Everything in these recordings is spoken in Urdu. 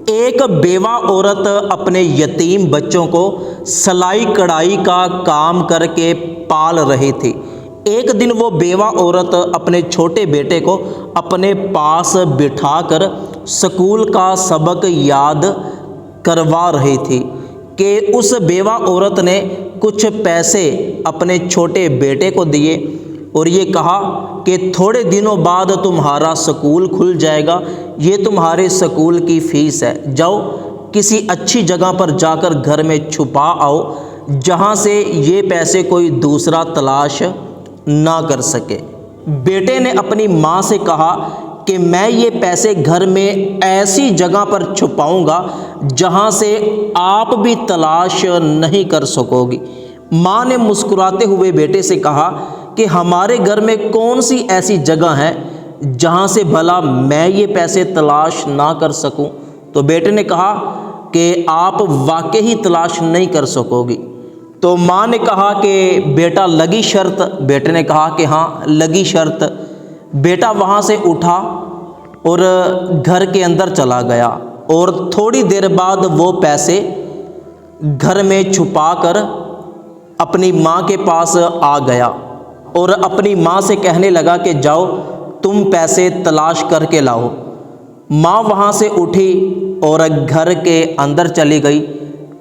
ایک بیوہ عورت اپنے یتیم بچوں کو سلائی کڑھائی کا کام کر کے پال رہی تھی۔ ایک دن وہ بیوہ عورت اپنے چھوٹے بیٹے کو اپنے پاس بٹھا کر اسکول کا سبق یاد کروا رہی تھی کہ اس بیوہ عورت نے کچھ پیسے اپنے چھوٹے بیٹے کو دیے اور یہ کہا کہ تھوڑے دنوں بعد تمہارا سکول کھل جائے گا، یہ تمہارے سکول کی فیس ہے، جاؤ کسی اچھی جگہ پر جا کر گھر میں چھپا آؤ جہاں سے یہ پیسے کوئی دوسرا تلاش نہ کر سکے۔ بیٹے نے اپنی ماں سے کہا کہ میں یہ پیسے گھر میں ایسی جگہ پر چھپاؤں گا جہاں سے آپ بھی تلاش نہیں کر سکو گی۔ ماں نے مسکراتے ہوئے بیٹے سے کہا کہ ہمارے گھر میں کون سی ایسی جگہ ہے جہاں سے بھلا میں یہ پیسے تلاش نہ کر سکوں؟ تو بیٹے نے کہا کہ آپ واقعی تلاش نہیں کر سکو گی۔ تو ماں نے کہا کہ بیٹا لگی شرط؟ بیٹے نے کہا کہ ہاں لگی شرط۔ بیٹا وہاں سے اٹھا اور گھر کے اندر چلا گیا اور تھوڑی دیر بعد وہ پیسے گھر میں چھپا کر اپنی ماں کے پاس آ گیا اور اپنی ماں سے کہنے لگا کہ جاؤ تم پیسے تلاش کر کے لاؤ۔ ماں وہاں سے اٹھی اور گھر کے اندر چلی گئی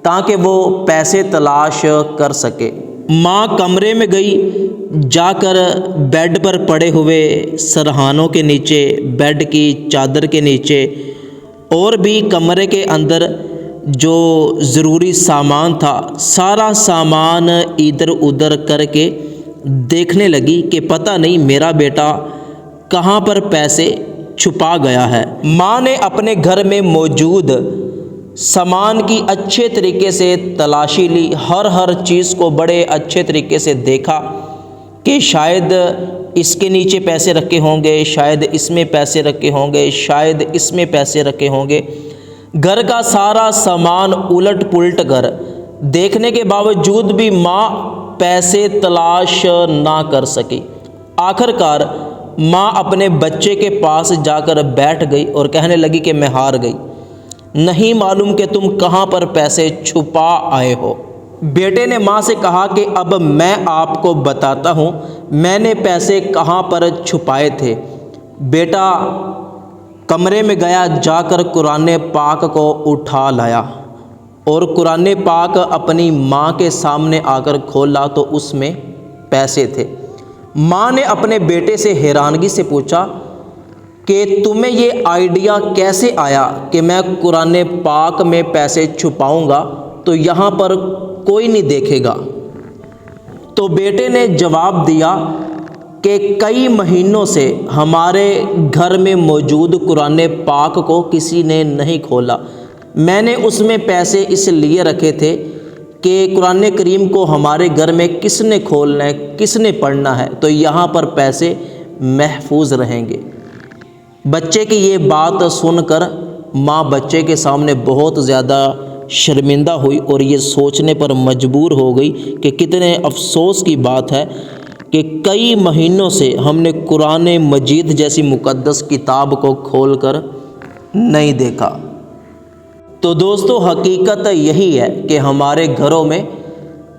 تاکہ وہ پیسے تلاش کر سکے۔ ماں کمرے میں گئی، جا کر بیڈ پر پڑے ہوئے سرہانوں کے نیچے، بیڈ کی چادر کے نیچے اور بھی کمرے کے اندر جو ضروری سامان تھا سارا سامان ادھر ادھر کر کے دیکھنے لگی کہ پتہ نہیں میرا بیٹا کہاں پر پیسے چھپا گیا ہے۔ ماں نے اپنے گھر میں موجود سامان کی اچھے طریقے سے تلاشی لی، ہر چیز کو بڑے اچھے طریقے سے دیکھا کہ شاید اس کے نیچے پیسے رکھے ہوں گے، شاید اس میں پیسے رکھے ہوں گے، شاید اس میں پیسے رکھے ہوں گے۔ گھر کا سارا سامان الٹ پلٹ کر دیکھنے کے باوجود بھی ماں پیسے تلاش نہ کر سکی۔ آخر کار ماں اپنے بچے کے پاس جا کر بیٹھ گئی اور کہنے لگی کہ میں ہار گئی، نہیں معلوم کہ تم کہاں پر پیسے چھپا آئے ہو۔ بیٹے نے ماں سے کہا کہ اب میں آپ کو بتاتا ہوں میں نے پیسے کہاں پر چھپائے تھے۔ بیٹا کمرے میں گیا، جا کر قرآن پاک کو اٹھا لایا اور قرآن پاک اپنی ماں کے سامنے آ کر کھولا تو اس میں پیسے تھے۔ ماں نے اپنے بیٹے سے حیرانگی سے پوچھا کہ تمہیں یہ آئیڈیا کیسے آیا کہ میں قرآن پاک میں پیسے چھپاؤں گا تو یہاں پر کوئی نہیں دیکھے گا؟ تو بیٹے نے جواب دیا کہ کئی مہینوں سے ہمارے گھر میں موجود قرآن پاک کو کسی نے نہیں کھولا۔ میں نے اس میں پیسے اس لیے رکھے تھے کہ قرآن کریم کو ہمارے گھر میں کس نے کھولنا ہے، کس نے پڑھنا ہے، تو یہاں پر پیسے محفوظ رہیں گے۔ بچے کی یہ بات سن کر ماں بچے کے سامنے بہت زیادہ شرمندہ ہوئی اور یہ سوچنے پر مجبور ہو گئی کہ کتنے افسوس کی بات ہے کہ کئی مہینوں سے ہم نے قرآن مجید جیسی مقدس کتاب کو کھول کر نہیں دیکھا۔ تو دوستو حقیقت یہی ہے کہ ہمارے گھروں میں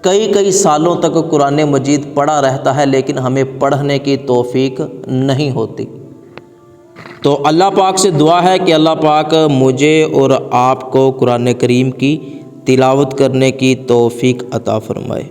کئی سالوں تک قرآن مجید پڑھا رہتا ہے لیکن ہمیں پڑھنے کی توفیق نہیں ہوتی۔ تو اللہ پاک سے دعا ہے کہ اللہ پاک مجھے اور آپ کو قرآن کریم کی تلاوت کرنے کی توفیق عطا فرمائے۔